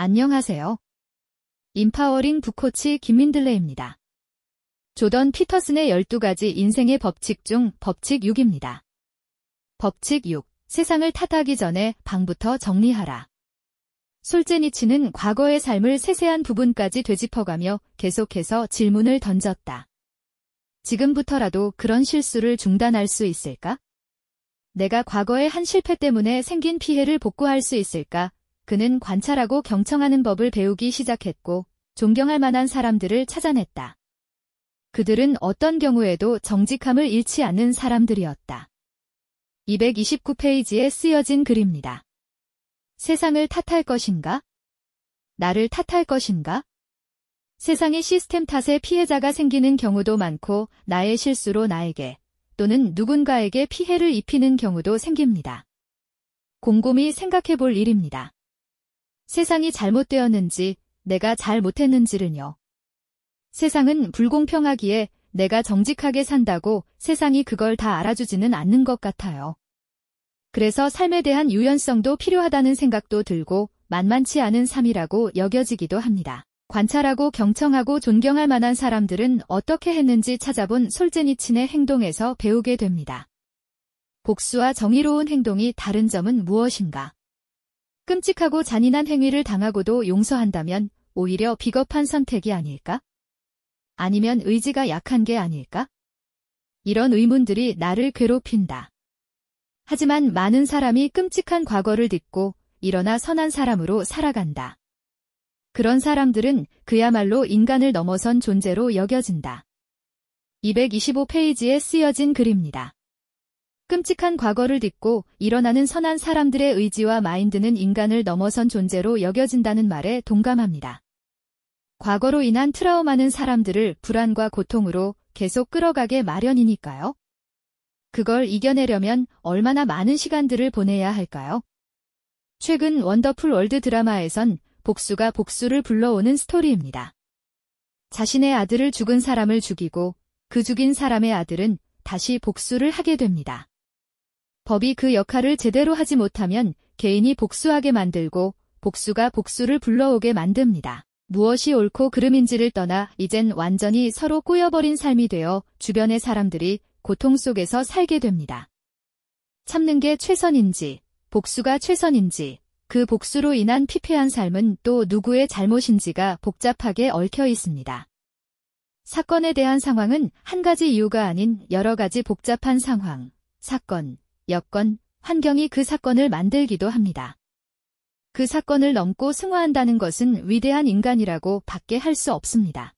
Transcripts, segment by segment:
안녕하세요. 인파워링 북코치 김민들레입니다. 조던 피터슨의 12가지 인생의 법칙 중 법칙 6입니다. 법칙 6. 세상을 탓하기 전에 방부터 정리하라. 솔제니치는 과거의 삶을 세세한 부분까지 되짚어가며 계속해서 질문을 던졌다. 지금부터라도 그런 실수를 중단할 수 있을까? 내가 과거의 한 실패 때문에 생긴 피해를 복구할 수 있을까? 그는 관찰하고 경청하는 법을 배우기 시작했고 존경할 만한 사람들을 찾아냈다. 그들은 어떤 경우에도 정직함을 잃지 않는 사람들이었다. 229페이지에 쓰여진 글입니다. 세상을 탓할 것인가? 나를 탓할 것인가? 세상의 시스템 탓에 피해자가 생기는 경우도 많고 나의 실수로 나에게 또는 누군가에게 피해를 입히는 경우도 생깁니다. 곰곰이 생각해 볼 일입니다. 세상이 잘못되었는지 내가 잘못했는지를요. 세상은 불공평하기에 내가 정직하게 산다고 세상이 그걸 다 알아주지는 않는 것 같아요. 그래서 삶에 대한 유연성도 필요하다는 생각도 들고 만만치 않은 삶이라고 여겨지기도 합니다. 관찰하고 경청하고 존경할 만한 사람들은 어떻게 했는지 찾아본 솔제니친의 행동에서 배우게 됩니다. 복수와 정의로운 행동이 다른 점은 무엇인가? 끔찍하고 잔인한 행위를 당하고도 용서한다면 오히려 비겁한 선택이 아닐까? 아니면 의지가 약한 게 아닐까? 이런 의문들이 나를 괴롭힌다. 하지만 많은 사람이 끔찍한 과거를 딛고 일어나 선한 사람으로 살아간다. 그런 사람들은 그야말로 인간을 넘어선 존재로 여겨진다. 225페이지에 쓰여진 글입니다. 끔찍한 과거를 딛고 일어나는 선한 사람들의 의지와 마인드는 인간을 넘어선 존재로 여겨진다는 말에 동감합니다. 과거로 인한 트라우마는 사람들을 불안과 고통으로 계속 끌어가게 마련이니까요. 그걸 이겨내려면 얼마나 많은 시간들을 보내야 할까요? 최근 원더풀 월드 드라마에선 복수가 복수를 불러오는 스토리입니다. 자신의 아들을 죽은 사람을 죽이고 그 죽인 사람의 아들은 다시 복수를 하게 됩니다. 법이 그 역할을 제대로 하지 못하면 개인이 복수하게 만들고 복수가 복수를 불러오게 만듭니다. 무엇이 옳고 그름인지를 떠나 이젠 완전히 서로 꼬여버린 삶이 되어 주변의 사람들이 고통 속에서 살게 됩니다. 참는 게 최선인지, 복수가 최선인지, 그 복수로 인한 피폐한 삶은 또 누구의 잘못인지가 복잡하게 얽혀 있습니다. 사건에 대한 상황은 한 가지 이유가 아닌 여러 가지 복잡한 상황, 사건, 여건, 환경이 그 사건을 만들기도 합니다. 그 사건을 넘고 승화한다는 것은 위대한 인간이라고 밖에 할 수 없습니다.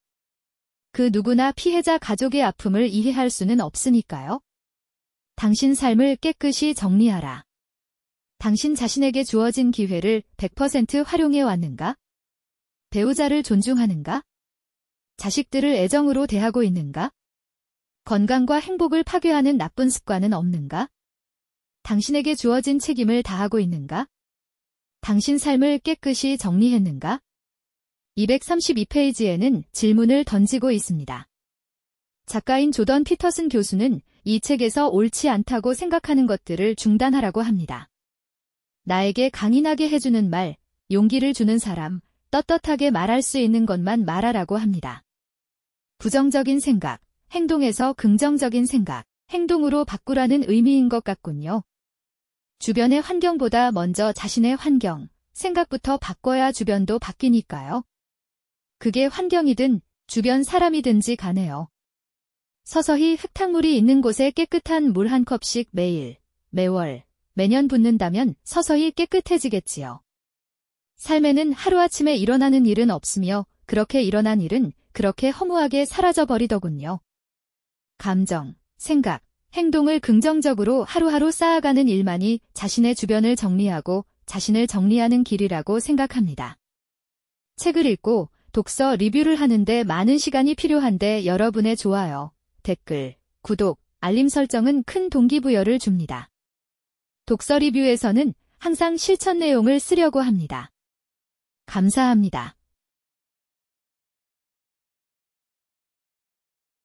그 누구나 피해자 가족의 아픔을 이해할 수는 없으니까요. 당신 삶을 깨끗이 정리하라. 당신 자신에게 주어진 기회를 100% 활용해 왔는가? 배우자를 존중하는가? 자식들을 애정으로 대하고 있는가? 건강과 행복을 파괴하는 나쁜 습관은 없는가? 당신에게 주어진 책임을 다하고 있는가? 당신 삶을 깨끗이 정리했는가? 232페이지에는 질문을 던지고 있습니다. 작가인 조던 피터슨 교수는 이 책에서 옳지 않다고 생각하는 것들을 중단하라고 합니다. 나에게 강인하게 해주는 말, 용기를 주는 사람, 떳떳하게 말할 수 있는 것만 말하라고 합니다. 부정적인 생각, 행동에서 긍정적인 생각, 행동으로 바꾸라는 의미인 것 같군요. 주변의 환경보다 먼저 자신의 환경, 생각부터 바꿔야 주변도 바뀌니까요. 그게 환경이든 주변 사람이든지 가네요. 서서히 흙탕물이 있는 곳에 깨끗한 물 한 컵씩 매일, 매월, 매년 붓는다면 서서히 깨끗해지겠지요. 삶에는 하루아침에 일어나는 일은 없으며 그렇게 일어난 일은 그렇게 허무하게 사라져버리더군요. 감정, 생각, 행동을 긍정적으로 하루하루 쌓아가는 일만이 자신의 주변을 정리하고 자신을 정리하는 길이라고 생각합니다. 책을 읽고 독서 리뷰를 하는데 많은 시간이 필요한데 여러분의 좋아요, 댓글, 구독, 알림 설정은 큰 동기부여를 줍니다. 독서 리뷰에서는 항상 실천 내용을 쓰려고 합니다. 감사합니다.